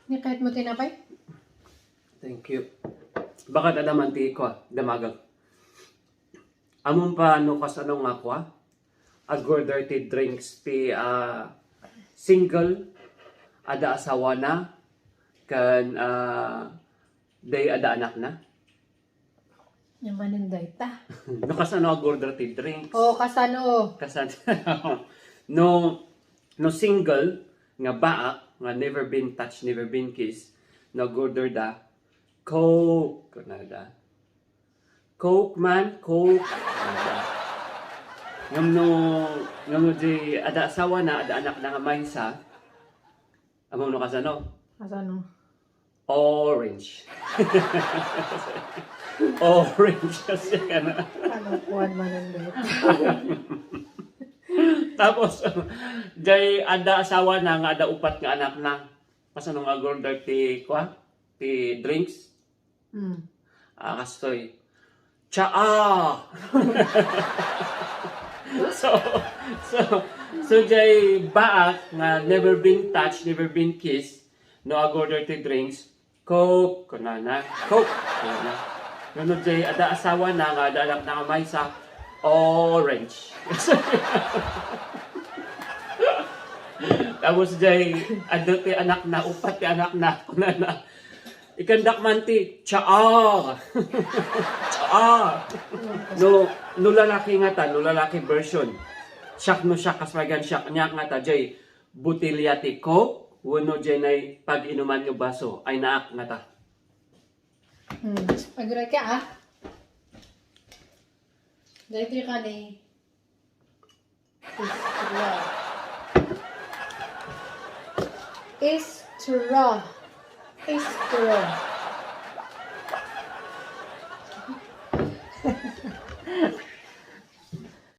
Ni kahit mo tinapay? Thank you. Bakit adamanti ko damagang. Amon pa no kasano nga ko agor dirty drinks ti single ada asawa na kan day ada anak na. Yung maninday ta. No kasano agor dirty drinks. Oo, kasano. Kasano no single nga baak nga never been touched, never been kissed, no order da Coke kanada. Coke man, Coke kanada. Ngam no di ada asawa na, ada anak na nga maysa. Among no kasano? Kasano? Orange. Orange kasi kana. Ano kuwan maninday ta? Tapos, jay ada asawa na nga ada upat nga anak na. Kasano nga order ti ti drinks. Kastoy. Tsaa! so jay baak nga never been touched, never been kissed, no order ti drinks, Coke, kunana, Coke, kunana. Ganun jay ada asawa na nga ada anak na nga may sa orange. Tapos jay ado ti anak na, upat ti anak na, kunana. Ikandak man ti tsaa. Tsaa. No lalaki nga ta, no lalaki version. Siyak no siyak kasmagan siyak niya nga ta jay butilya ti Coke, wano jay nay pag-inuman nga baso ay naak nga ta. Agray ka Dahil ka ni Straw. Straw.